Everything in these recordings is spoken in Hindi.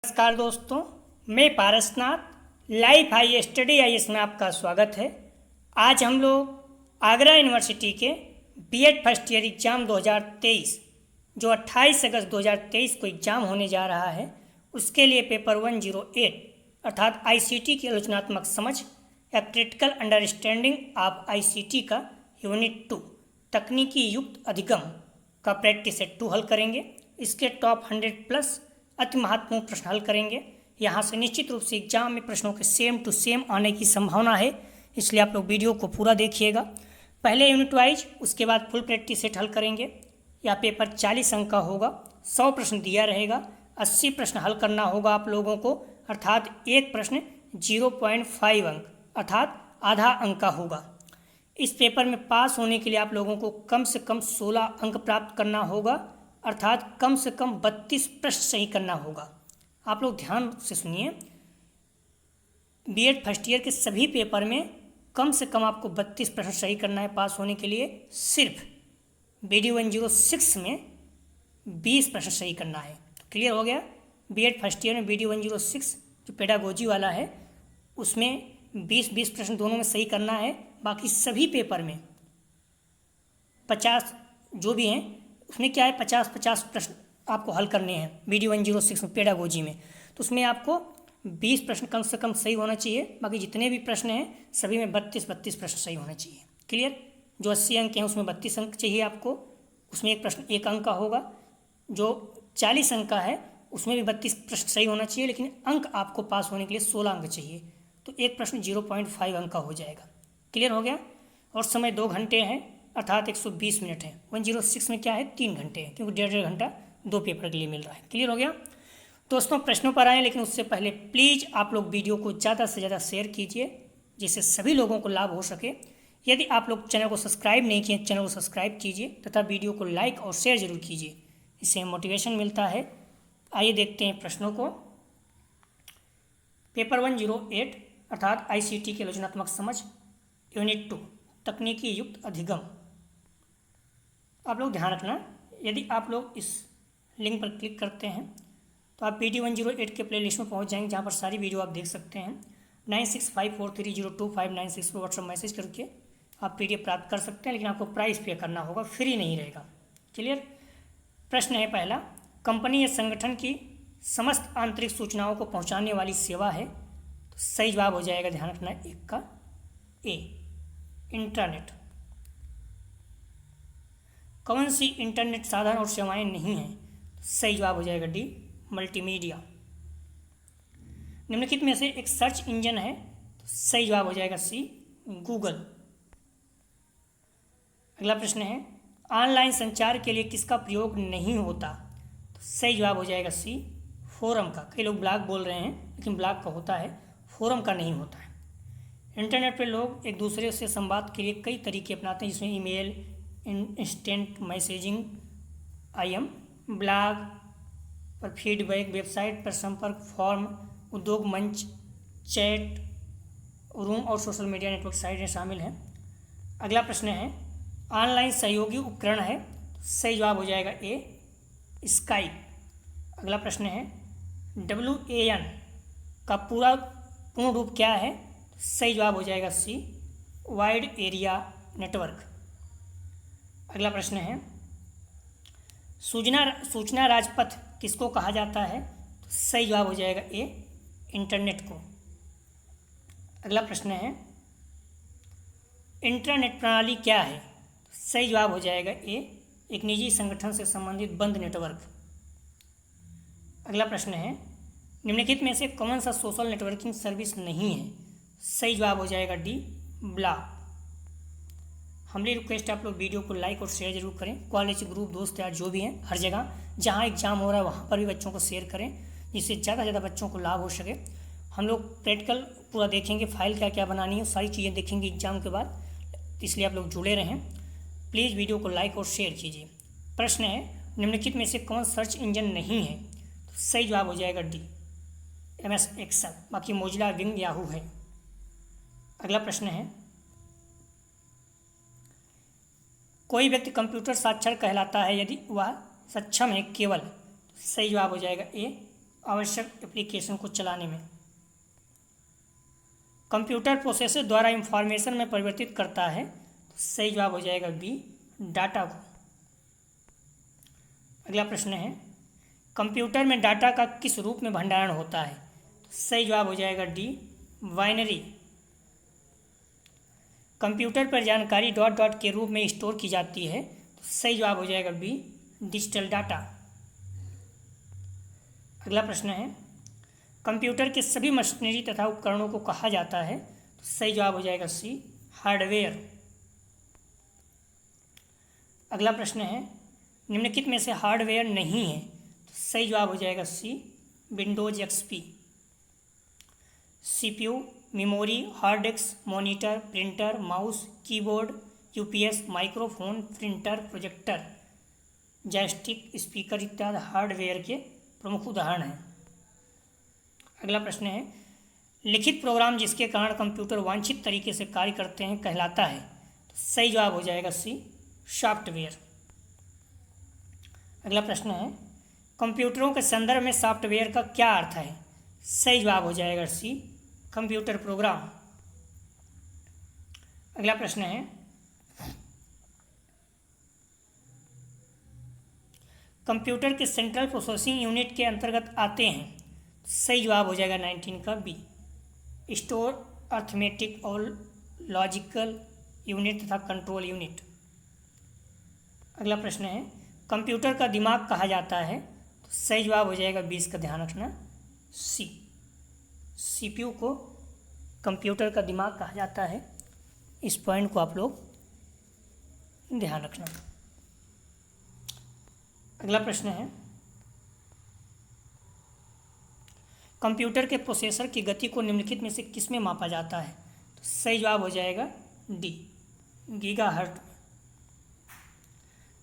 नमस्कार दोस्तों, मैं Parasnath life high study IAS में आपका स्वागत है। आज हम लोग आगरा यूनिवर्सिटी के बीएड फर्स्ट ईयर एग्ज़ाम 2023 जो 28 अगस्त 2023 को एग्ज़ाम होने जा रहा है, उसके लिए पेपर 108 अर्थात आईसीटी की आलोचनात्मक समझ या क्रिटिकल अंडरस्टैंडिंग ऑफ आईसीटी का यूनिट 2 तकनीकी युक्त अधिगम का प्रैक्टिस सेट 2 हल करेंगे। इसके टॉप 100 प्लस अति महत्वपूर्ण प्रश्न हल करेंगे। यहाँ से निश्चित रूप से एग्जाम में प्रश्नों के सेम टू सेम आने की संभावना है, इसलिए आप लोग वीडियो को पूरा देखिएगा। पहले यूनिट वाइज, उसके बाद फुल प्रैक्टिस सेट हल करेंगे। यह पेपर 40 अंक का होगा, 100 प्रश्न दिया रहेगा, 80 प्रश्न हल करना होगा आप लोगों को, अर्थात एक प्रश्न 0.5 अंक अर्थात आधा अंक का होगा। इस पेपर में पास होने के लिए आप लोगों को कम से कम 16 अंक प्राप्त करना होगा, अर्थात कम से कम 32 प्रश्न सही करना होगा। आप लोग ध्यान से सुनिए, बीएड फर्स्ट ईयर के सभी पेपर में कम से कम आपको 32 प्रश्न सही करना है पास होने के लिए। सिर्फ बीडी 106 में 20 प्रश्न सही करना है। तो क्लियर हो गया। बीएड फर्स्ट ईयर में बीडी 106 जो पेडागोजी वाला है, उसमें 20-20 प्रश्न दोनों में सही करना है। बाकी सभी पेपर में 50 जो भी हैं, उसमें क्या है 50-50 प्रश्न आपको हल करने हैं बीडी 106 में पेडागोजी में। तो उसमें आपको 20 प्रश्न कम से कम सही होना चाहिए। बाकी जितने भी प्रश्न हैं सभी में 32-32 प्रश्न सही होना चाहिए। क्लियर। जो 80 अंक हैं उसमें 32 अंक चाहिए आपको, उसमें एक प्रश्न 1 अंक का होगा। जो 40 अंक का है उसमें भी 32 प्रश्न सही होना चाहिए, लेकिन अंक आपको पास होने के लिए 16 अंक चाहिए। तो एक प्रश्न 0.5 अंक का हो जाएगा। क्लियर हो गया। और समय 2 घंटे हैं, अर्थात 120 मिनट है। 106 में क्या है 3 घंटे हैं, क्योंकि 1.5 घंटा 2 पेपर के लिए मिल रहा है। क्लियर हो गया दोस्तों। प्रश्नों पर आएँ, लेकिन उससे पहले प्लीज़ आप लोग वीडियो को ज़्यादा से ज़्यादा शेयर कीजिए, जिससे सभी लोगों को लाभ हो सके। यदि आप लोग चैनल को सब्सक्राइब नहीं किए, चैनल को सब्सक्राइब कीजिए तथा वीडियो को लाइक और शेयर जरूर कीजिए, इससे मोटिवेशन मिलता है। आइए देखते हैं प्रश्नों को। पेपर 108 अर्थात आईसीटी की आलोचनात्मक समझ यूनिट 2 तकनीकी युक्त अधिगम। आप लोग ध्यान रखना, यदि आप लोग इस लिंक पर क्लिक करते हैं तो आप बीडी 108 के प्ले लिस्ट में पहुँच जाएंगे, जहाँ पर सारी वीडियो आप देख सकते हैं। 9654302596 पर व्हाट्सअप मैसेज करके आप पीडीएफ प्राप्त कर सकते हैं, लेकिन आपको प्राइस पे करना होगा, फ्री नहीं रहेगा। क्लियर। प्रश्न है पहला, कंपनी या संगठन की समस्त आंतरिक सूचनाओं को पहुँचाने वाली सेवा है। तो सही जवाब हो जाएगा, ध्यान रखना, एक का ए इंटरनेट। कौन सी इंटरनेट साधन और सेवाएं नहीं हैं? सही जवाब हो जाएगा डी मल्टीमीडिया। निम्नलिखित में से एक सर्च इंजन है। तो सही जवाब हो जाएगा सी गूगल। अगला प्रश्न है, ऑनलाइन संचार के लिए किसका प्रयोग नहीं होता? तो सही जवाब हो जाएगा सी फोरम का। कई लोग ब्लॉग बोल रहे हैं, लेकिन ब्लॉग का होता है, फोरम का नहीं होता है। इंटरनेट पर लोग एक दूसरे से संवाद के लिए कई तरीके अपनाते हैं, जिसमें email, instant messaging, IM, blog पर फीडबैक, वेबसाइट पर संपर्क फॉर्म, उद्योग मंच, चैट रूम और सोशल मीडिया नेटवर्क साइटें शामिल हैं। अगला प्रश्न है, ऑनलाइन सहयोगी उपकरण है। सही जवाब हो जाएगा ए स्काइप। अगला प्रश्न है, WAN का पूर्ण रूप क्या है? सही जवाब हो जाएगा सी वाइड एरिया नेटवर्क। अगला प्रश्न है, सूचना राजपथ किसको कहा जाता है? तो सही जवाब हो जाएगा ए इंटरनेट को। अगला प्रश्न है, इंटरनेट प्रणाली क्या है? तो सही जवाब हो जाएगा ए एक निजी संगठन से संबंधित बंद नेटवर्क। अगला प्रश्न है, निम्नलिखित में से कौन सा सोशल नेटवर्किंग सर्विस नहीं है? सही जवाब हो जाएगा डी ब्लॉग। हमारी रिक्वेस्ट है आप लोग वीडियो को लाइक और शेयर जरूर करें। कॉलेज, ग्रुप, दोस्त यार जो भी हैं, हर जगह जहाँ एग्जाम हो रहा है वहाँ पर भी बच्चों को शेयर करें, जिससे ज़्यादा से ज़्यादा बच्चों को लाभ हो सके। हम लोग प्रैक्टिकल पूरा देखेंगे, फाइल क्या क्या बनानी है, सारी चीज़ें देखेंगे एग्जाम के बाद, इसलिए आप लोग जुड़े रहें। प्लीज़ वीडियो को लाइक और शेयर कीजिए। प्रश्न है, निम्नलिखित में से कौन सर्च इंजन नहीं है? तो सही जवाब हो जाएगा डी MS एक्सेल। बाकी मोजिला, विंग, याहू है। अगला प्रश्न है, कोई व्यक्ति कंप्यूटर साक्षर कहलाता है यदि वह सक्षम है केवल। सही जवाब हो जाएगा ए आवश्यक एप्लीकेशन को चलाने में। कंप्यूटर प्रोसेसर द्वारा इंफॉर्मेशन में परिवर्तित करता है, तो सही जवाब हो जाएगा बी, डाटा को। अगला प्रश्न है, कंप्यूटर में डाटा का किस रूप में भंडारण होता है, तो सही जवाब हो जाएगा डी, बाइनरी। कंप्यूटर पर जानकारी डॉट डॉट के रूप में स्टोर की जाती है, तो सही जवाब हो जाएगा बी, डिजिटल डाटा। अगला प्रश्न है, कंप्यूटर के सभी मशीनरी तथा उपकरणों को कहा जाता है, तो सही जवाब हो जाएगा सी, हार्डवेयर। अगला प्रश्न है, निम्नलिखित में से हार्डवेयर नहीं है, तो सही जवाब हो जाएगा C, Windows XP. CPU, memory, hard disk, monitor, printer, mouse, keyboard, UPS, microphone, printer, projector, joystick, speaker इत्यादि हार्डवेयर के प्रमुख उदाहरण हैं। अगला प्रश्न है, लिखित प्रोग्राम जिसके कारण कंप्यूटर वांछित तरीके से कार्य करते हैं कहलाता है, तो सही जवाब हो जाएगा सी, सॉफ्टवेयर। अगला प्रश्न है, कंप्यूटरों के संदर्भ में सॉफ्टवेयर का क्या अर्थ है, सही जवाब हो जाएगा सी, कंप्यूटर प्रोग्राम। अगला प्रश्न है, कंप्यूटर के सेंट्रल प्रोसेसिंग यूनिट के अंतर्गत आते हैं, सही जवाब हो जाएगा 19 का बी, स्टोर, अर्थमेटिक और लॉजिकल यूनिट तथा कंट्रोल यूनिट। अगला प्रश्न है, कंप्यूटर का दिमाग कहा जाता है, तो सही जवाब हो जाएगा 20 का, ध्यान रखना सी, सीपीयू को कंप्यूटर का दिमाग कहा जाता है। इस पॉइंट को आप लोग ध्यान रखना। अगला प्रश्न है, कंप्यूटर के प्रोसेसर की गति को निम्नलिखित में से किसमें मापा जाता है, तो सही जवाब हो जाएगा डी, गीगाहर्ट्ज।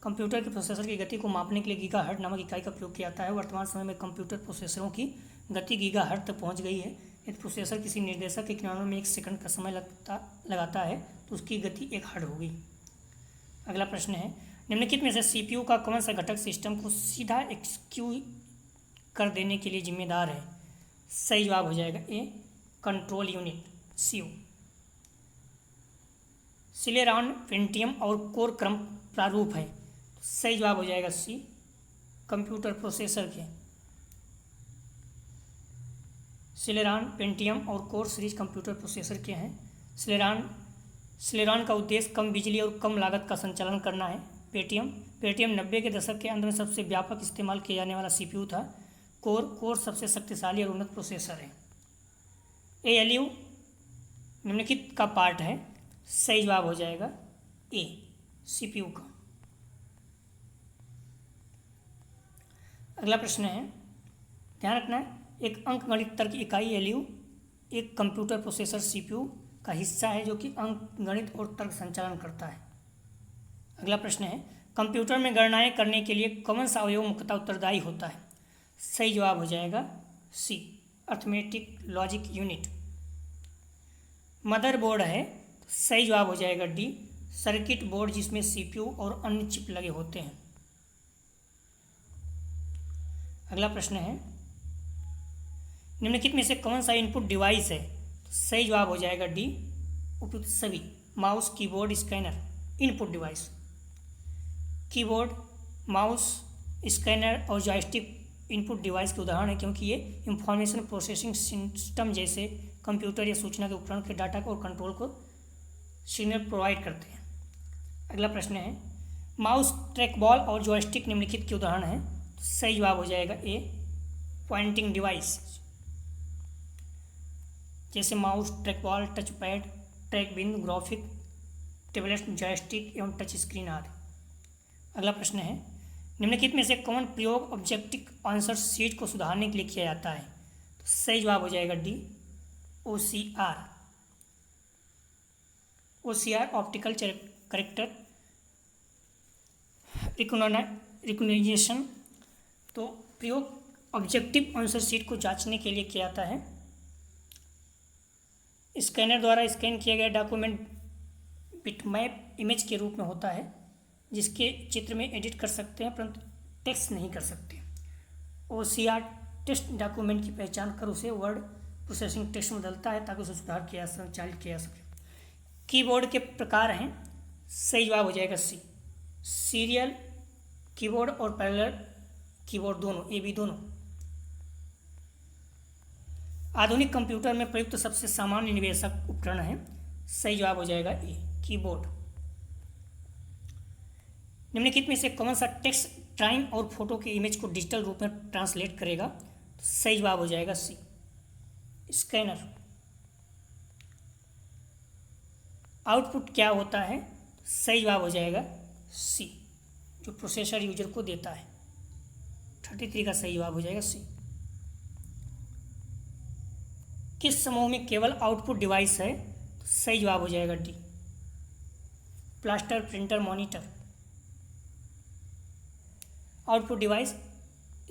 कंप्यूटर के प्रोसेसर की गति को मापने के लिए गीगाहर्ट्ज नामक इकाई का प्रयोग किया जाता है। वर्तमान समय में कंप्यूटर प्रोसेसरों की गति गीगाहर्ट्ज तक पहुंच गई है। यदि प्रोसेसर किसी निर्देशक के क्रियान्वयन में 1 सेकंड का समय लगाता है तो उसकी गति 1 हर्ट्ज होगी। अगला प्रश्न है, निम्नलिखित में से सीपीयू का कौन सा घटक सिस्टम को सीधा एक्सिक्यूट कर देने के लिए जिम्मेदार है, सही जवाब हो जाएगा ए, कंट्रोल यूनिट, सीयू। सिलेरॉन, पेंटियम और कोर क्रम प्रारूप है, सही जवाब हो जाएगा सी, कंप्यूटर प्रोसेसर के। सिलेरॉन, पेंटियम और कोर सीरीज कंप्यूटर प्रोसेसर के हैं। सिलेरॉन का उद्देश्य कम बिजली और कम लागत का संचालन करना है। पेंटियम 90 के दशक के अंत में सबसे व्यापक इस्तेमाल किया जाने वाला सीपीयू था। कोर सबसे शक्तिशाली और उन्नत प्रोसेसर है। एएलयू निम्नलिखित का पार्ट है, सही जवाब हो जाएगा ए, सीपीयू का। अगला प्रश्न है, ध्यान रखना है, एक अंकगणित तर्क इकाई एलयू एक कंप्यूटर प्रोसेसर सीपीयू का हिस्सा है जो कि अंकगणित और तर्क संचालन करता है। अगला प्रश्न है, कंप्यूटर में गणनाएं करने के लिए कौन सा अवयव मुख्यतः उत्तरदायी होता है, सही जवाब हो जाएगा सी, अर्थमेटिक लॉजिक यूनिट। मदरबोर्ड है, सही जवाब हो जाएगा डी, सर्किट बोर्ड जिसमें सीपीयू और अन्य चिप लगे होते हैं। अगला प्रश्न है, निम्नलिखित में से कौन सा इनपुट डिवाइस है, तो सही जवाब हो जाएगा डी, उपयुक्त सभी। Mouse, keyboard, scanner input device. Keyboard, mouse, scanner और जॉयस्टिक इनपुट डिवाइस के उदाहरण है, क्योंकि ये इंफॉर्मेशन प्रोसेसिंग सिस्टम जैसे कंप्यूटर या सूचना के उपकरण के डाटा को और कंट्रोल को सिग्नल प्रोवाइड करते हैं। अगला प्रश्न है, माउस, ट्रैकबॉल और जॉयस्टिक निम्नलिखित के उदाहरण हैं, तो सही जवाब हो जाएगा ए, पॉइंटिंग डिवाइस जैसे mouse, trackball, touch pad, track बिंदु, ग्राफिक टेबलेट, जॉयस्टिक एवं टच स्क्रीन आदि। अगला प्रश्न है, निम्नलिखित में से कौन प्रयोग ऑब्जेक्टिव आंसर शीट को सुधारने के लिए किया जाता है, तो सही जवाब हो जाएगा D, OCR। OCR optical character recognition, तो प्रयोग ऑब्जेक्टिव आंसर शीट को जांचने के लिए किया जाता है। स्कैनर द्वारा स्कैन किया गया डॉक्यूमेंट बिटमैप इमेज के रूप में होता है, जिसके चित्र में एडिट कर सकते हैं परंतु टेक्स्ट नहीं कर सकते। OCR टेक्स्ट डॉक्यूमेंट की पहचान कर उसे वर्ड प्रोसेसिंग टेक्स्ट में बदलता है ताकि उसे सुधार किया संचालित किया जा सके। कीबोर्ड के प्रकार हैं, सही जवाब हो जाएगा सी। सीरियल कीबोर्ड और पैरेलल कीबोर्ड दोनों, ए बी दोनों। आधुनिक कंप्यूटर में प्रयुक्त सबसे सामान्य निवेशक उपकरण है, सही जवाब हो जाएगा ए कीबोर्ड। निम्नलिखित में से कौन सा टेक्स्ट टाइम और फोटो के इमेज को डिजिटल रूप में ट्रांसलेट करेगा, तो सही जवाब हो जाएगा सी स्कैनर। आउटपुट क्या होता है, सही जवाब हो जाएगा सी, जो प्रोसेसर यूजर को देता है। 33 का सही जवाब हो जाएगा सी। किस समूह में केवल आउटपुट डिवाइस है, तो सही जवाब हो जाएगा D plotter printer monitor. Output device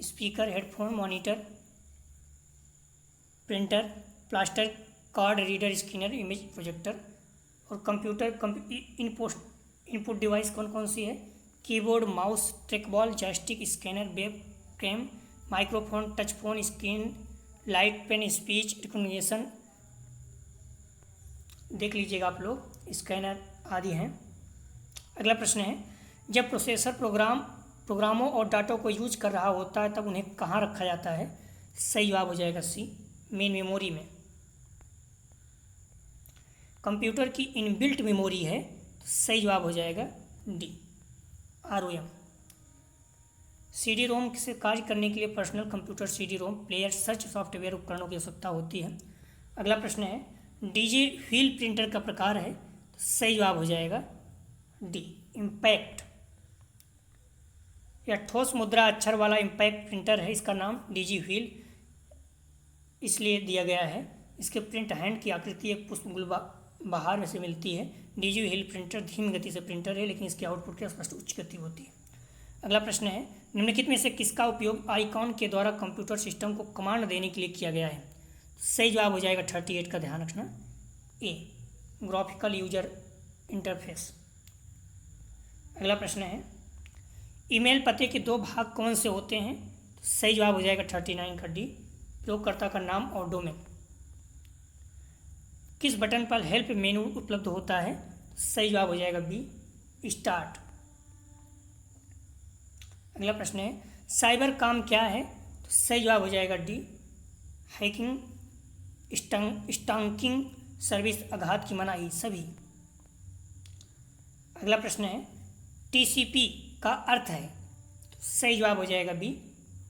speaker, headphone, monitor, printer, plotter, card reader, scanner, image projector. और कंप्यूटर इनपुट डिवाइस कौन कौन सी है, keyboard, mouse, trackball, joystick, scanner, webcam, microphone, touch phone, screen, light, pen, speech recognition, देख लीजिएगा आप लोग, स्कैनर आदि हैं। अगला प्रश्न है, जब प्रोसेसर प्रोग्रामों और डाटा को यूज कर रहा होता है तब उन्हें कहाँ रखा जाता है, सही जवाब हो जाएगा सी मेन मेमोरी में। कंप्यूटर की इनबिल्ट मेमोरी है, तो सही जवाब हो जाएगा डी ROM। CD-ROM से कार्य करने के लिए personal computer CD-ROM player search software उपकरणों की आवश्यकता होती है। अगला प्रश्न है, डीजी व्हील प्रिंटर का प्रकार है, तो सही जवाब हो जाएगा डी इम्पैक्ट। यह ठोस मुद्रा अक्षर वाला इम्पैक्ट प्रिंटर है। इसका नाम डीजी व्हील इसलिए दिया गया है, इसके प्रिंट हैंड की आकृति एक पुष्प बहार में से मिलती है। डीजी व्हील प्रिंटर धीमी गति से प्रिंटर है, लेकिन इसके आउटपुट की स्पष्ट उच्च गति होती है। अगला प्रश्न है, निम्नलिखित में से किसका उपयोग आइकॉन के द्वारा कंप्यूटर सिस्टम को कमांड देने के लिए किया गया है, सही जवाब हो जाएगा 38 का ध्यान रखना ए ग्राफिकल यूजर इंटरफेस। अगला प्रश्न है, ईमेल पते के दो भाग कौन से होते हैं, तो सही जवाब हो जाएगा 39 का डी प्रयोगकर्ता का नाम और डोमेन। किस बटन पर हेल्प मेनू उपलब्ध होता है, तो सही जवाब हो जाएगा बी स्टार्ट। अगला प्रश्न है, साइबर काम क्या है, तो सही जवाब हो जाएगा डी हैकिंग, स्टॉकिंग, सर्विस, आघात की मनाही, सभी। अगला प्रश्न है, TCP का अर्थ है, तो सही जवाब हो जाएगा बी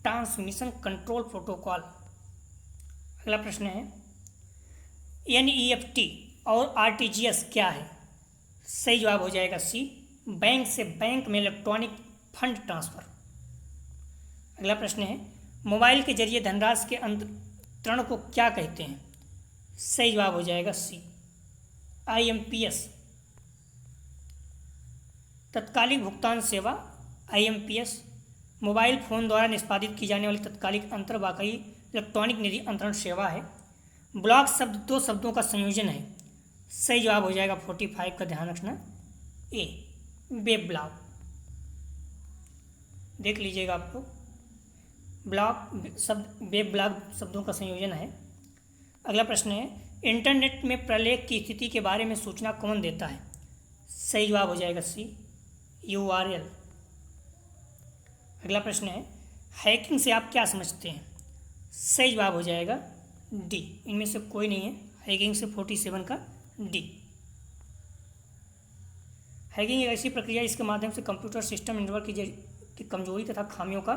ट्रांसमिशन कंट्रोल प्रोटोकॉल। अगला प्रश्न है, NEFT और RTGS क्या है, सही जवाब हो जाएगा सी बैंक से बैंक में इलेक्ट्रॉनिक फंड ट्रांसफर। अगला प्रश्न है, मोबाइल के जरिए धनराशि के अंतरण को क्या कहते हैं, सही जवाब हो जाएगा सी IMPS। तत्कालिक भुगतान सेवा IMPS मोबाइल फ़ोन द्वारा निष्पादित की जाने वाली तत्कालिक अंतर्वाकई इलेक्ट्रॉनिक निधि अंतरण सेवा है। ब्लॉक शब्द दो शब्दों का संयोजन है, सही जवाब हो जाएगा 45 का ध्यान रखना ए वेब ब्लॉक। देख लीजिएगा आपको, ब्लॉक शब्द वेब ब्लॉक शब्दों का संयोजन है। अगला प्रश्न है, इंटरनेट में प्रलेख की स्थिति के बारे में सूचना कौन देता है, सही जवाब हो जाएगा सी URL। अगला प्रश्न है, हैकिंग से आप क्या समझते हैं, सही जवाब हो जाएगा डी इनमें से कोई नहीं है, हैकिंग से 47 का डी। हैकिंग एक ऐसी प्रक्रिया है इसके माध्यम से कंप्यूटर सिस्टम नेटवर्क की कमजोरी तथा खामियों का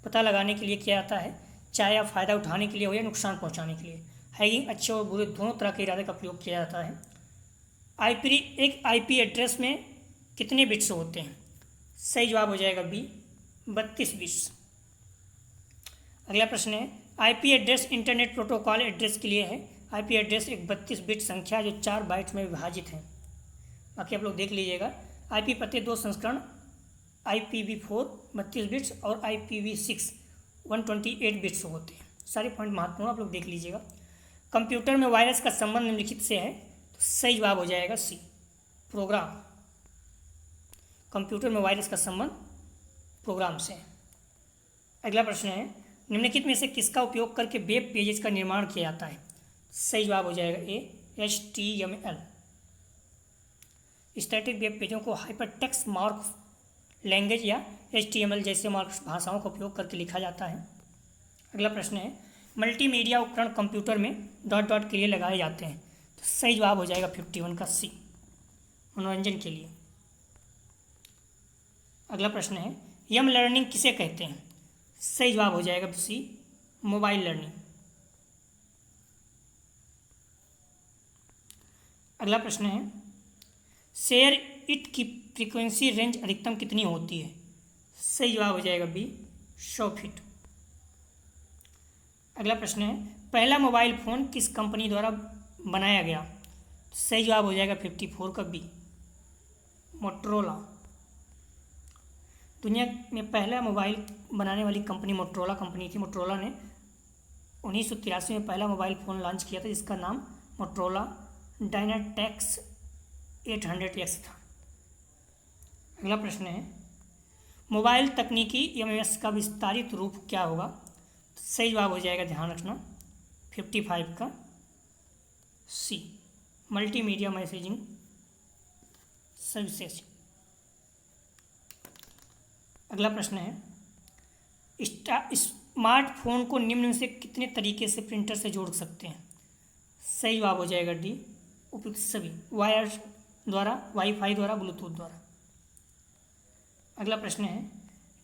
पता लगाने के लिए किया जाता है, चाहे या फ़ायदा उठाने के लिए हो या नुकसान पहुंचाने के लिए। हैकिंग अच्छे और बुरे दोनों तरह के इरादे का प्रयोग किया जाता है। एक IP एड्रेस में कितने बिट्स होते हैं, सही जवाब हो जाएगा बी 32 बिट्स। अगला प्रश्न है, IP address internet protocol address के लिए है। IP एड्रेस एक 32 बिट संख्या जो 4 बाइट्स में विभाजित है। बाकी आप लोग देख लीजिएगा, IP पते दो संस्करण IPv4 32 बिट्स और IPv6 128 बिट्स होते हैं। सारे पॉइंट महत्वपूर्ण आप लोग देख लीजिएगा। कंप्यूटर में वायरस का संबंध निम्नलिखित से है, तो सही जवाब हो जाएगा सी प्रोग्राम। कंप्यूटर में वायरस का संबंध प्रोग्राम से है। अगला प्रश्न है, निम्नलिखित में से किसका उपयोग करके वेब पेजेस का निर्माण किया जाता है? सही जवाब हो जाएगा ए, HTML। स्टैटिक वेब पेजों को हाइपरटेक्स्ट मार्कअप लैंग्वेज या HTML जैसे मार्कअप भाषाओं का उपयोग करके लिखा जाता है। अगला प्रश्न है, मल्टीमीडिया उपकरण कंप्यूटर में डॉट डॉट के लिए लगाए जाते हैं। तो सही जवाब हो जाएगा 51 का सी, मनोरंजन के लिए। अगला प्रश्न है, यम लर्निंग किसे कहते हैं? सही जवाब हो जाएगा सी, मोबाइल लर्निंग। अगला प्रश्न है, शेयर इट की फ्रीक्वेंसी रेंज अधिकतम कितनी होती है? सही जवाब हो जाएगा बी, 100 फीट। अगला प्रश्न है, पहला मोबाइल फ़ोन किस कंपनी द्वारा बनाया गया? सही जवाब हो जाएगा 54 का बी, मोटरोला। दुनिया में पहला मोबाइल बनाने वाली कंपनी मोटरोला कंपनी थी। मोटरोला ने 1983 में पहला मोबाइल फ़ोन लॉन्च किया था, जिसका नाम मोटरोला डायनाटेक्स 800X था। अगला प्रश्न है, मोबाइल तकनीकी एमएमएस का विस्तारित रूप क्या होगा? सही जवाब हो जाएगा, ध्यान रखना, 55 का सी, मल्टीमीडिया मैसेजिंग सर्विसेज। अगला प्रश्न है, स्मार्टफोन को निम्न में से कितने तरीके से प्रिंटर से जोड़ सकते हैं? सही जवाब हो जाएगा डी, उपयुक्त सभी, वायर द्वारा, वाईफाई द्वारा, ब्लूटूथ द्वारा। अगला प्रश्न है,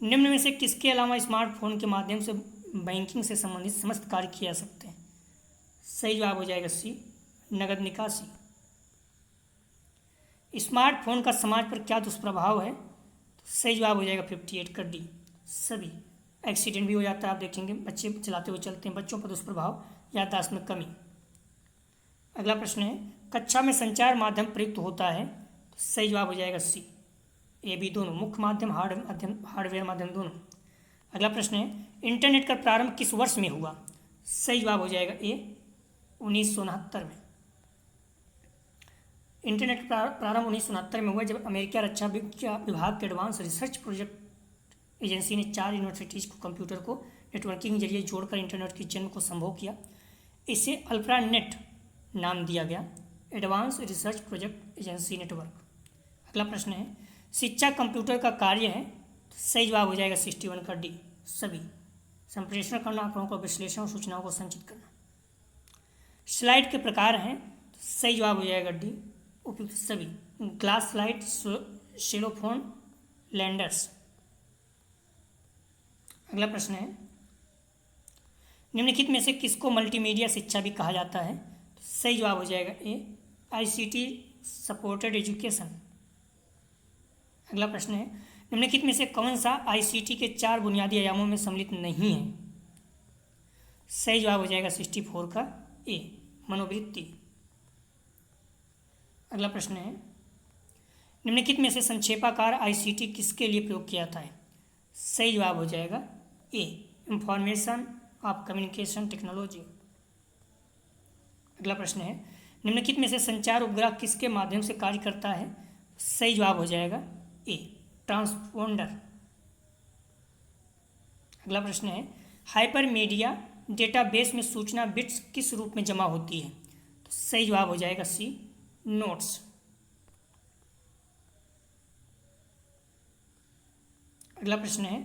निम्न में से किसके अलावा स्मार्टफोन के माध्यम से बैंकिंग से संबंधित समस्त कार्य किए जा सकते हैं? सही जवाब हो जाएगा सी, नगद निकासी। स्मार्टफोन का समाज पर क्या दुष्प्रभाव है? सही जवाब हो जाएगा 58 का डी, सभी। एक्सीडेंट भी हो जाता है, आप देखेंगे बच्चे चलाते हुए चलते हैं, बच्चों पर दुष्प्रभाव, याददाश्त में कमी। अगला प्रश्न है, कक्षा में संचार माध्यम प्रयुक्त होता है? तो सही जवाब हो जाएगा सी, ए बी दोनों, मुख्य माध्यम हार्डवेयर माध्यम दोनों। अगला प्रश्न है, इंटरनेट का प्रारंभ किस वर्ष में हुआ? सही जवाब हो जाएगा ए, 1969 में। इंटरनेट प्रारंभ 1969 में हुआ, जब अमेरिका रक्षा विभाग के एडवांस रिसर्च प्रोजेक्ट एजेंसी ने 4 यूनिवर्सिटीज़ को कंप्यूटर को नेटवर्किंग के जरिए जोड़कर इंटरनेट के जन्म को संभव किया। इसे अल्ट्रानेट नाम दिया गया, advance research project agency network. अगला प्रश्न है, शिक्षा कंप्यूटर का कार्य है? तो सही जवाब हो जाएगा 61 का डी, सभी। संप्रेषण करना, आंकड़ों का विश्लेषण और सूचनाओं को संचित करना। स्लाइड के प्रकार हैं? तो सही जवाब हो जाएगा डी, उपयुक्त सभी, ग्लास स्लाइड, सेलोफोन, लैंडर्स। अगला प्रश्न है, निम्नलिखित में से किसको मल्टीमीडिया शिक्षा भी कहा जाता है? तो सही जवाब हो जाएगा ए, ICT सपोर्टेड एजुकेशन। अगला प्रश्न है, निम्नलिखित में से कौन सा ICT के 4 बुनियादी आयामों में सम्मिलित नहीं है? सही जवाब हो जाएगा 64 का ए, मनोवृत्ति। अगला प्रश्न है, निम्नलिखित में से संक्षेपाकार ICT किसके लिए प्रयोग किया जाता है? सही जवाब हो जाएगा ए, इंफॉर्मेशन ऑफ कम्युनिकेशन टेक्नोलॉजी। अगला प्रश्न है, निम्नलिखित में से संचार उपग्रह किसके माध्यम से कार्य करता है? सही जवाब हो जाएगा ए, ट्रांसपोंडर। अगला प्रश्न है, हाइपरमीडिया डेटाबेस में सूचना बिट्स किस रूप में जमा होती है? तो सही जवाब हो जाएगा सी, नोट्स। अगला प्रश्न है,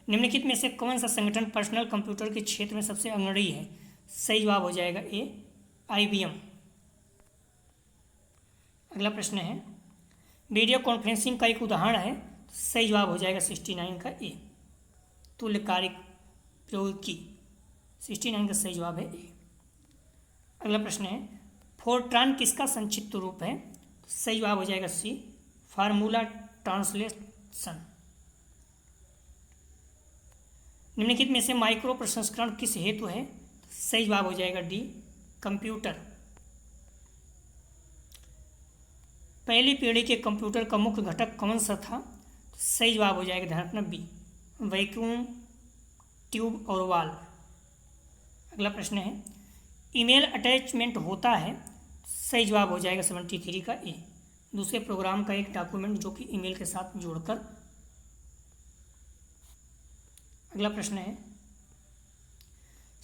निम्नलिखित में से कौन सा संगठन पर्सनल कंप्यूटर के क्षेत्र में सबसे अग्रणी है? सही जवाब हो जाएगा ए, IBM। अगला प्रश्न है, वीडियो कॉन्फ्रेंसिंग का एक उदाहरण है? सही जवाब हो जाएगा 69 का ए, तुल्यकारी प्रौद्योगिकी। 69 का सही जवाब है ए। अगला प्रश्न है, फोरट्रान किसका संक्षिप्त रूप है? सही जवाब हो जाएगा सी, फार्मूला ट्रांसलेशन। निम्नलिखित में से माइक्रो प्रसंस्करण किस हेतु है? सही जवाब हो जाएगा डी, कंप्यूटर। पहली पीढ़ी के कंप्यूटर का मुख्य घटक कौन सा था? सही जवाब हो जाएगा, ध्यान रखना, बी, वैक्यूम ट्यूब और वाल्व। अगला प्रश्न है, ईमेल अटैचमेंट होता है? सही जवाब हो जाएगा 73 का ए, दूसरे प्रोग्राम का एक डॉक्यूमेंट जो कि ईमेल के साथ जोड़कर। अगला प्रश्न है,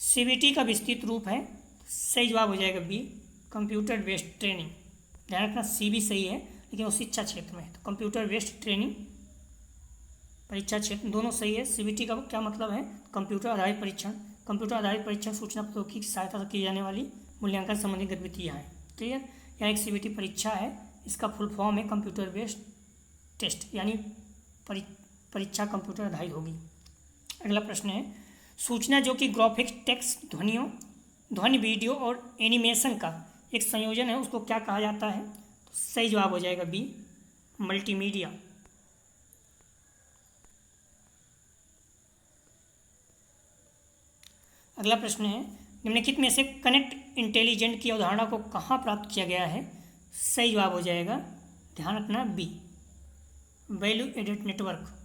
सीबीटी का विस्तृत रूप है। सही जवाब हो जाएगा बी, कंप्यूटर बेस्ड ट्रेनिंग। ध्यान रखना सी भी सही है लेकिन वो शिक्षा क्षेत्र में है, तो कंप्यूटर बेस्ड ट्रेनिंग परीक्षा क्षेत्र दोनों सही है। सीबीटी का क्या मतलब है? कंप्यूटर आधारित परीक्षण। कंप्यूटर आधारित परीक्षण सूचना प्रौद्योगिकी की सहायता से की जाने वाली मूल्यांकन संबंधी गतिविधियाँ हैं। क्लियर? यहाँ एक सीबीटी परीक्षा है, इसका फुल फॉर्म है कंप्यूटर बेस्ड टेस्ट, यानी परीक्षा कंप्यूटर आधारित होगी। अगला प्रश्न है, सूचना जो कि ग्राफिक्स, टेक्स्ट, ध्वनि, वीडियो और एनिमेशन का एक संयोजन है, उसको क्या कहा जाता है? तो सही जवाब हो जाएगा बी, मल्टीमीडिया। अगला प्रश्न है, निम्नलिखित में से कनेक्ट इंटेलिजेंट की अवधारणा को कहाँ प्राप्त किया गया है? सही जवाब हो जाएगा, ध्यान रखना, बी, वैल्यू एडेड नेटवर्क।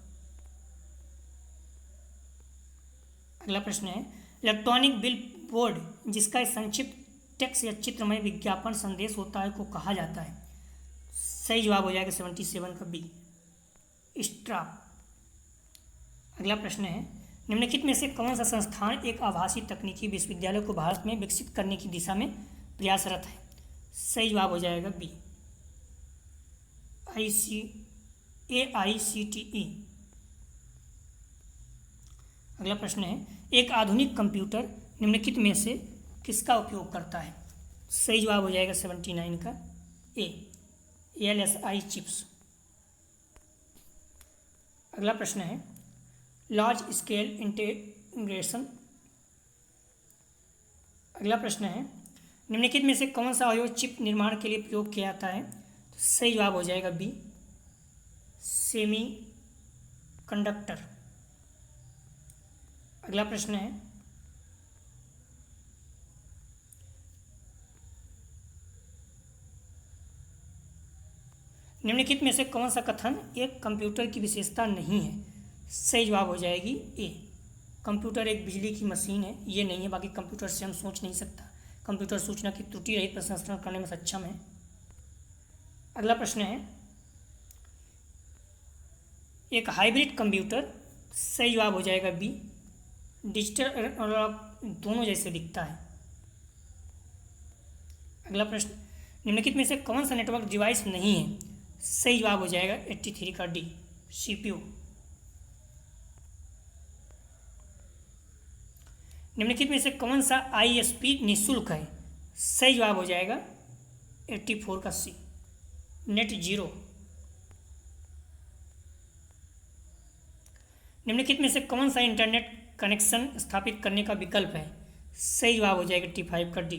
अगला प्रश्न है, इलेक्ट्रॉनिक बिल बोर्ड जिसका संक्षिप्त टेक्स्ट या चित्रमय विज्ञापन संदेश होता है को कहा जाता है? सही जवाब हो जाएगा 77 का बी, स्ट्राप। अगला प्रश्न है, निम्नलिखित में से कौन सा संस्थान एक आभासी तकनीकी विश्वविद्यालय को भारत में विकसित करने की दिशा में प्रयासरत है? सही जवाब हो जाएगा बी, AICTE। अगला प्रश्न है, एक आधुनिक कंप्यूटर निम्नलिखित में से किसका उपयोग करता है? सही जवाब हो जाएगा 79 का ए, LSI चिप्स। अगला प्रश्न है, लार्ज स्केल इंटीग्रेशन। अगला प्रश्न है, निम्नलिखित में से कौन सा अवयव चिप निर्माण के लिए प्रयोग किया जाता है? तो सही जवाब हो जाएगा बी, सेमी कंडक्टर। अगला प्रश्न है, निम्नलिखित में से कौन सा कथन एक कंप्यूटर की विशेषता नहीं है? सही जवाब हो जाएगी ए, कंप्यूटर एक बिजली की मशीन है, ये नहीं है। बाकी कंप्यूटर से हम सोच नहीं सकता, कंप्यूटर सूचना की त्रुटि रहित प्रसंस्करण करने में सक्षम है। अगला प्रश्न है, एक हाइब्रिड कंप्यूटर, सही जवाब हो जाएगा बी, डिजिटल एनालॉग दोनों जैसे दिखता है। अगला प्रश्न, निम्नलिखित में से कौन सा नेटवर्क डिवाइस नहीं है? सही जवाब हो जाएगा 83 का डी, CPU। निम्नलिखित में से कौन सा ISP निःशुल्क है? सही जवाब हो जाएगा 84 का सी, नेट जीरो। निम्नलिखित में से कौन सा इंटरनेट कनेक्शन स्थापित करने का विकल्प है? सही जवाब हो जाएगा 85 का डी,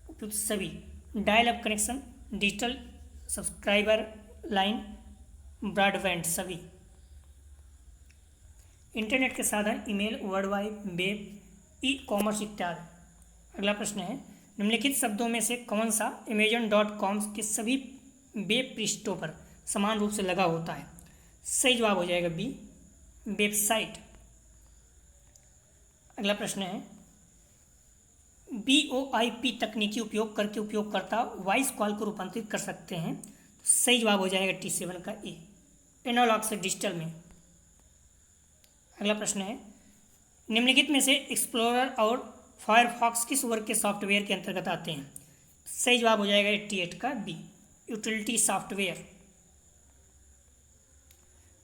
उपयुक्त सभी। Dial up connection, digital subscriber line, broadband सभी। इंटरनेट के साधन, email, world wide web, e-commerce इत्यादि। अगला प्रश्न है, निम्नलिखित शब्दों में से कौन सा Amazon.com के सभी वेब पृष्ठों पर समान रूप से लगा होता है? सही जवाब हो जाएगा बी, वेबसाइट। अगला प्रश्न है, VoIP तकनीकी उपयोग करके उपयोगकर्ता वॉइस कॉल को रूपांतरित कर सकते हैं? सही जवाब हो जाएगा 87 का ए, एनालॉग से डिजिटल में। अगला प्रश्न है, निम्नलिखित में से एक्सप्लोरर और फायरफॉक्स किस वर्ग के सॉफ्टवेयर के अंतर्गत आते हैं? सही जवाब हो जाएगा 88 का बी, यूटिलिटी सॉफ्टवेयर।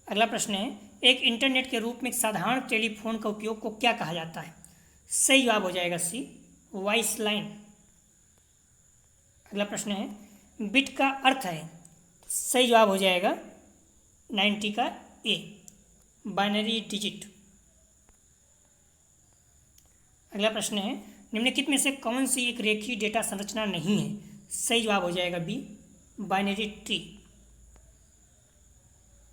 अगला प्रश्न है, एक इंटरनेट के रूप में एक साधारण टेलीफोन का उपयोग को क्या कहा जाता है? सही जवाब हो जाएगा सी, वॉइस लाइन। अगला प्रश्न है, बिट का अर्थ है? सही जवाब हो जाएगा 90 का ए, बाइनरी डिजिट। अगला प्रश्न है, निम्नलिखित में से कौन सी एक रेखीय डेटा संरचना नहीं है? सही जवाब हो जाएगा बी, बाइनरी ट्री।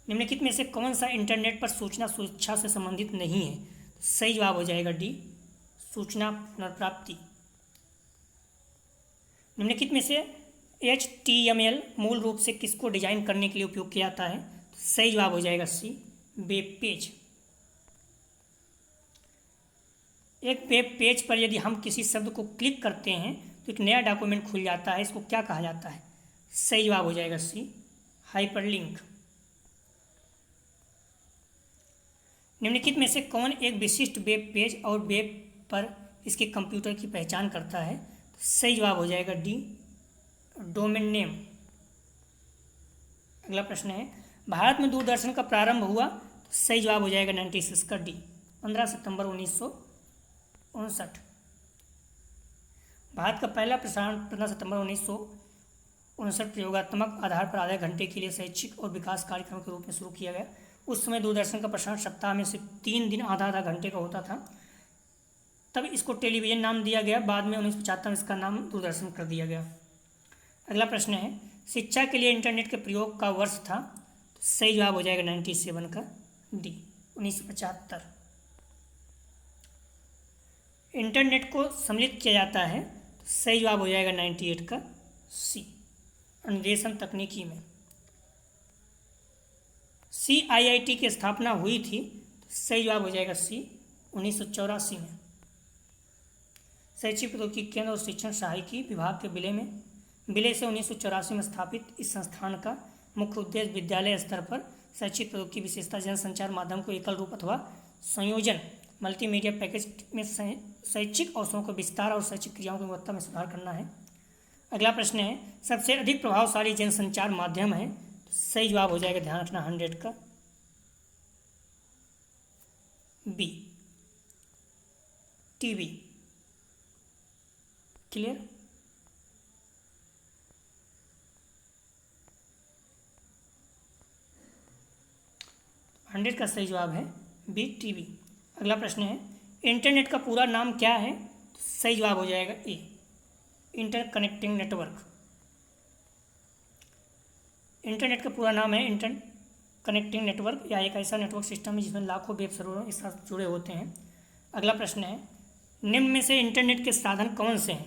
निम्नलिखित में से कौन सा इंटरनेट पर सूचना सुरक्षा से संबंधित नहीं है? सही जवाब हो जाएगा डी, सूचना पुनर्प्राप्ति। निम्नलिखित में से HTML मूल रूप से किसको डिजाइन करने के लिए उपयोग किया जाता है? सही जवाब हो जाएगा सी, वेब पेज। एक वेब पेज पर यदि हम किसी शब्द को क्लिक करते हैं तो एक नया डॉक्यूमेंट खुल जाता है, इसको क्या कहा जाता है? सही जवाब हो जाएगा सी, हाइपरलिंक। निम्नलिखित में से कौन एक विशिष्ट वेब पेज और वेब पर इसके कंप्यूटर की पहचान करता है। तो सही जवाब हो जाएगा डी, डोमेन नेम। अगला प्रश्न है, भारत में दूरदर्शन का प्रारंभ हुआ। तो सही जवाब हो जाएगा 96 का डी, 15 सितंबर 1959। भारत का पहला प्रसारण 15 सितंबर 1959 प्रयोगात्मक आधार पर आधे घंटे के लिए शैक्षिक और विकास कार्यक्रम के रूप में शुरू किया गया। उस समय दूरदर्शन का प्रसारण सप्ताह में सिर्फ 3 दिन आधा आधा घंटे का होता था, तब इसको टेलीविज़न नाम दिया गया। बाद में 1975 में इसका नाम दूरदर्शन कर दिया गया। अगला प्रश्न है, शिक्षा के लिए इंटरनेट के प्रयोग का वर्ष था। तो सही जवाब हो जाएगा 97 का डी, 1975। इंटरनेट को सम्मिलित किया जाता है। तो सही जवाब हो जाएगा 98 का सी, अनुदेशन तकनीकी में। CIIT की स्थापना हुई थी। तो सही जवाब हो जाएगा सी, 1984 में। शैक्षिक प्रौद्योगिकी केंद्र और शिक्षण सहायिकी विभाग के विलय से 1984 में स्थापित इस संस्थान का मुख्य उद्देश्य विद्यालय स्तर पर शैक्षिक प्रौद्योगिकी विशेषता जनसंचार माध्यम को एकल रूप अथवा संयोजन मल्टीमीडिया पैकेज में शैक्षिक अवसरों का विस्तार और शैक्षिक क्रियाओं की गुणवत्ता में सुधार करना है। अगला प्रश्न है, सबसे अधिक प्रभावशाली जनसंचार माध्यम है। तो सही जवाब हो जाएगा, ध्यान रखना, 100 का बी, टीवी। क्लियर? हंड्रेड का सही जवाब है बी, टीवी। अगला प्रश्न है, इंटरनेट का पूरा नाम क्या है। तो सही जवाब हो जाएगा ए, इंटरकनेक्टिंग नेटवर्क। इंटरनेट का पूरा नाम है इंटरकनेक्टिंग नेटवर्क, या एक ऐसा नेटवर्क सिस्टम है जिसमें लाखों वेब सर्वर एक साथ जुड़े होते हैं। अगला प्रश्न है, निम्न में से इंटरनेट के साधन कौन से हैं।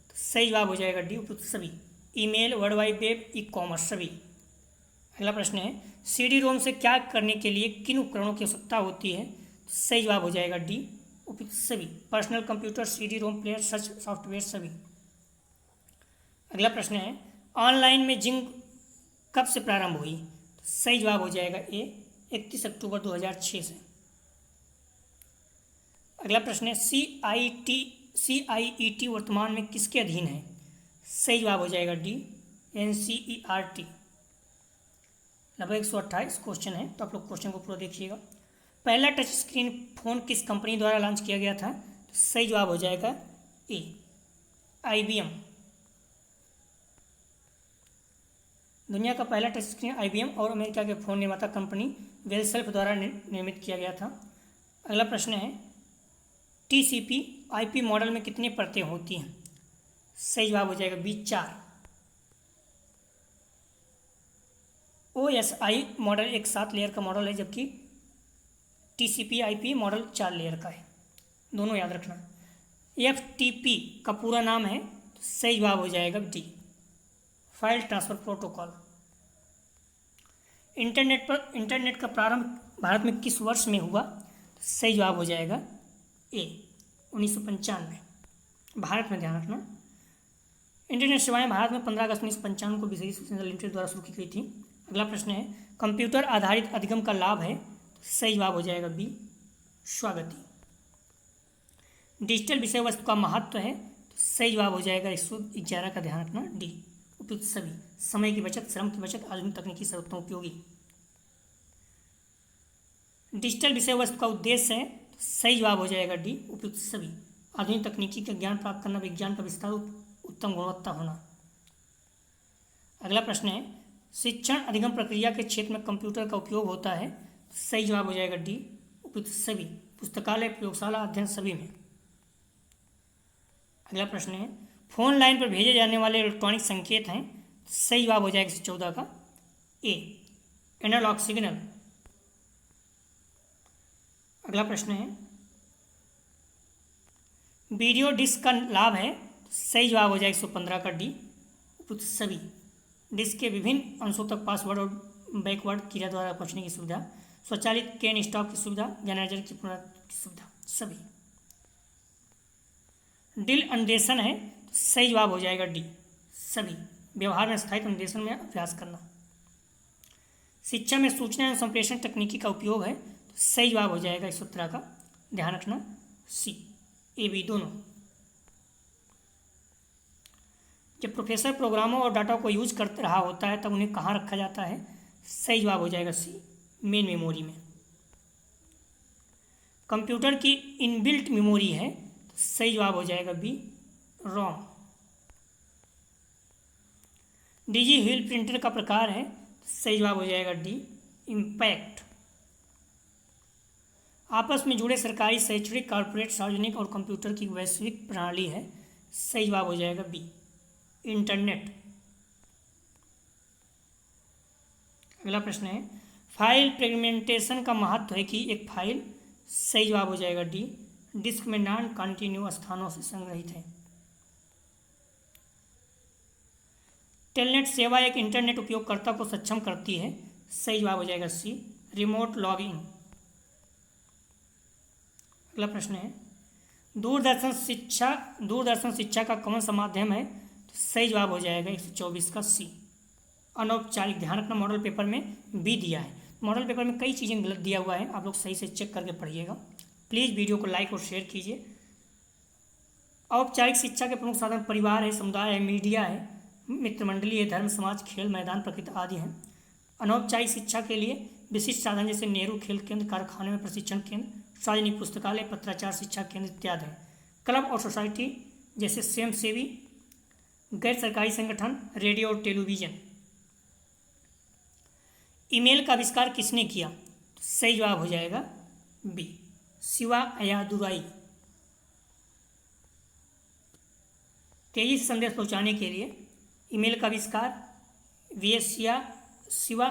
तो सही जवाब हो जाएगा डी, उपयुक्त सभी। Email, world wide web, e commerce, सभी। अगला प्रश्न है, CD रोम से क्या करने के लिए किन उपकरणों की आवश्यकता होती है। तो सही जवाब हो जाएगा डी, उपयुक्त सभी। पर्सनल कंप्यूटर, CD रोम प्लेयर, सर्च सॉफ्टवेयर, सभी। अगला प्रश्न है, ऑनलाइन में जिंग कब से प्रारंभ हुई। तो सही जवाब हो जाएगा ए, 31 अक्टूबर 2006 से। अगला प्रश्न है, CIET वर्तमान में किसके अधीन है। सही जवाब हो जाएगा डी, NCERT। लगभग 128 क्वेश्चन है, तो आप लोग क्वेश्चन को पूरा देखिएगा। पहला टच स्क्रीन फोन किस कंपनी द्वारा लॉन्च किया गया था। तो सही जवाब हो जाएगा ए, IBM। दुनिया का पहला टच स्क्रीन IBM और अमेरिका के फोन निर्माता कंपनी वेलसेल्फ द्वारा निर्मित किया गया था। अगला प्रश्न है, TCP/IP मॉडल में कितनी परतें होती हैं। सही जवाब हो जाएगा बी, 4। OSI मॉडल एक 7 लेयर का मॉडल है, जबकि TCP/IP मॉडल 4 लेयर का है, दोनों याद रखना। FTP का पूरा नाम है। तो सही जवाब हो जाएगा D, file transfer protocol. Internet का प्रारंभ भारत में किस वर्ष में हुआ। तो सही जवाब हो जाएगा ए, 1995। भारत में, ध्यान रखना। इंटरनेट सेवाएं भारत में 15 अगस्त 1995 को विशेष सूचना लिमिटेड द्वारा शुरू की गई थी। अगला प्रश्न है, कंप्यूटर आधारित अधिगम का लाभ है। तो सही जवाब हो जाएगा बी, स्वागती। डिजिटल विषय वस्तु का महत्व है। तो सही जवाब हो जाएगा 111 का, ध्यान रखना, डी, उपयुक्त सभी। समय की बचत, श्रम की बचत, आधुनिक तकनीकी सर्वोत्तम उपयोगी। डिजिटल विषय वस्तु का उद्देश्य है। तो सही जवाब हो जाएगा डी, उपयुक्त सभी। आधुनिक तकनीकी का ज्ञान प्राप्त करना, विज्ञान का विस्तार, उत्तम गुणवत्ता होना। अगला प्रश्न है, शिक्षण अधिगम प्रक्रिया के क्षेत्र में कंप्यूटर का उपयोग होता है। तो सही जवाब हो जाएगा डी, उपयुक्त सभी। पुस्तकालय, प्रयोगशाला, अध्ययन, सभी में। अगला प्रश्न है, फोन लाइन पर भेजे जाने वाले इलेक्ट्रॉनिक संकेत हैं। तो सही जवाब हो जाएगा 114 का ए, एनालॉग सिग्नल। अगला प्रश्न है, वीडियो डिस्क का लाभ है। तो सही जवाब हो जाएगा 115 का डी, उपयुक्त सभी। डिस्क के विभिन्न अंशों तक पासवर्ड और बैकवर्ड क्रिया द्वारा पहुंचने की सुविधा, स्वचालित कैन स्टॉप की सुविधा, जनरेटर की पुनर्प्राप्ति की सुविधा, सभी। डिल अनुदेशन है। तो सही जवाब हो जाएगा डी, सभी। व्यवहार में स्थायित्व अनुदेशन में अभ्यास करना। शिक्षा में सूचना एवं संप्रेषण तकनीकी का उपयोग है। तो सही जवाब हो जाएगा 117 का, ध्यान रखना, सी, ए बी दोनों। जब प्रोफेसर प्रोग्रामों और डाटा को यूज कर रहा होता है तब उन्हें कहाँ रखा जाता है? सही जवाब हो जाएगा सी, मेन मेमोरी में। कंप्यूटर की इनबिल्ट मेमोरी है तो सही जवाब हो जाएगा बी, रोम। डिजी व्हील प्रिंटर का प्रकार है तो सही जवाब हो जाएगा डी, इम्पैक्ट। आपस में जुड़े सरकारी, शैक्षणिक, कॉर्पोरेट, सार्वजनिक और कंप्यूटर की वैश्विक प्रणाली है, सही जवाब हो जाएगा बी, इंटरनेट। अगला प्रश्न है फाइल फ्रेगमेंटेशन का महत्व है कि एक फाइल, सही जवाब हो जाएगा डी, डिस्क में नॉन कंटिन्यू स्थानों से संग्रहित है। टेलनेट सेवा एक इंटरनेट उपयोगकर्ता को सक्षम करती है, सही जवाब हो जाएगा सी, रिमोट लॉगिंग। अगला प्रश्न है दूरदर्शन शिक्षा का कौन सा माध्यम है? तो सही जवाब हो जाएगा 124 का सी, अनौपचारिक। ध्यान रखना मॉडल पेपर में बी दिया है, मॉडल पेपर में कई चीज़ें गलत दिया हुआ है, आप लोग सही से चेक करके पढ़िएगा। प्लीज़ वीडियो को लाइक और शेयर कीजिए। औपचारिक शिक्षा के प्रमुख साधन परिवार है, समुदाय है, मीडिया है, मित्र मंडली है, धर्म, समाज, खेल मैदान, प्रकृति आदि हैं। अनौपचारिक शिक्षा के लिए विशिष्ट साधन जैसे नेहरू खेल केंद्र, कारखाने में प्रशिक्षण केंद्र, सार्वजनिक पुस्तकालय, पत्राचार शिक्षा केंद्र इत्यादि हैं। क्लब और सोसाइटी जैसे स्वयंसेवी, गैर सरकारी संगठन, रेडियो और टेलीविज़न। ईमेल का आविष्कार किसने किया? तो सही जवाब हो जाएगा बी, शिवा अय्यादुराई। तेजी से संदेश पहुंचाने के लिए ईमेल का आविष्कार शिवा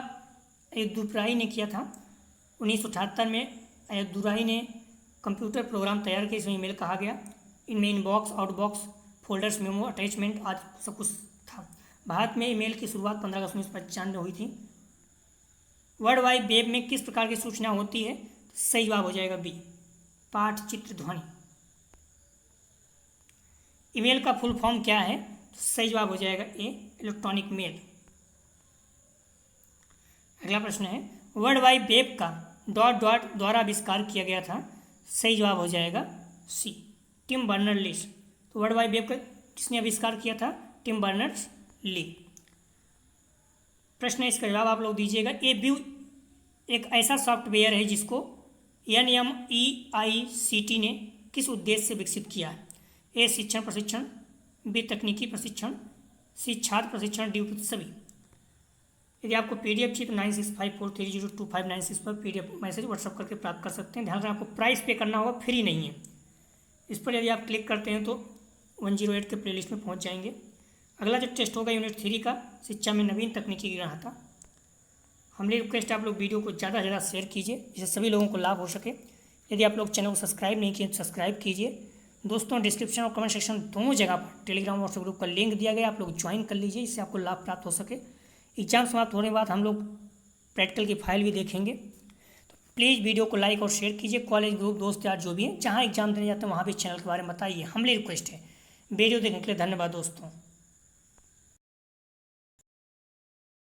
अय्यादुराई ने किया था। 1978 में अय्यादुराई ने कंप्यूटर प्रोग्राम तैयार किया, इसमें ईमेल कहा गया। इनमें inbox, outbox, folders, memo, attachment आदि सब कुछ था। भारत में ईमेल की शुरुआत 15 अगस्त 1995 में हुई थी। वर्ल्ड वाइड वेब में किस प्रकार की सूचना होती है? तो सही जवाब हो जाएगा बी, पाठ, चित्र, ध्वनि। ईमेल का फुल फॉर्म क्या है? तो सही जवाब हो जाएगा ए, इलेक्ट्रॉनिक मेल। अगला प्रश्न है वर्ल्ड वाइड वेब का डॉट डॉट द्वारा आविष्कार किया गया था, सही जवाब हो जाएगा सी, टिम बर्नर्स-ली। तो वर्ल्ड वाइड वेब का किसने आविष्कार किया था? Tim Berners-Lee. प्रश्न है इसका जवाब आप लोग दीजिएगा। ए व्यू एक ऐसा सॉफ्टवेयर है जिसको NMEICT ने किस उद्देश्य से विकसित किया है? ए शिक्षण प्रशिक्षण, बी तकनीकी प्रशिक्षण, सी छात्र प्रशिक्षण, डी सभी। यदि आपको PDF चाहिए तो 9654302596 पर PDF मैसेज व्हाट्सअप करके प्राप्त कर सकते हैं। ध्यान रखना आपको प्राइस पे करना होगा, फ्री नहीं है। इस पर यदि आप क्लिक करते हैं तो 108 के प्लेलिस्ट में पहुंच जाएंगे। अगला जो टेस्ट होगा यूनिट 3 का, शिक्षा में नवीन तकनीकी ग्राह्यता। हमारी रिक्वेस्ट आप लोग वीडियो को ज़्यादा से ज़्यादा शेयर कीजिए जिससे सभी लोगों को लाभ हो सके। यदि आप लोग चैनल को सब्सक्राइब नहीं किए तो सब्सक्राइब कीजिए। दोस्तों डिस्क्रिप्शन और कमेंट सेक्शन दोनों जगह पर टेलीग्राम व्हाट्सएप ग्रुप का लिंक दिया गया, आप लोग ज्वाइन कर लीजिए, इससे आपको लाभ प्राप्त हो सके। एग्जाम समाप्त होने के बाद हम लोग प्रैक्टिकल की फाइल भी देखेंगे। तो प्लीज़ वीडियो को लाइक और शेयर कीजिए। कॉलेज ग्रुप, दोस्त यार जो भी हैं, जहाँ एग्जाम देने जाते हैं वहाँ भी चैनल के बारे में बताइए, हमारी रिक्वेस्ट है। वीडियो देखने के लिए धन्यवाद दोस्तों।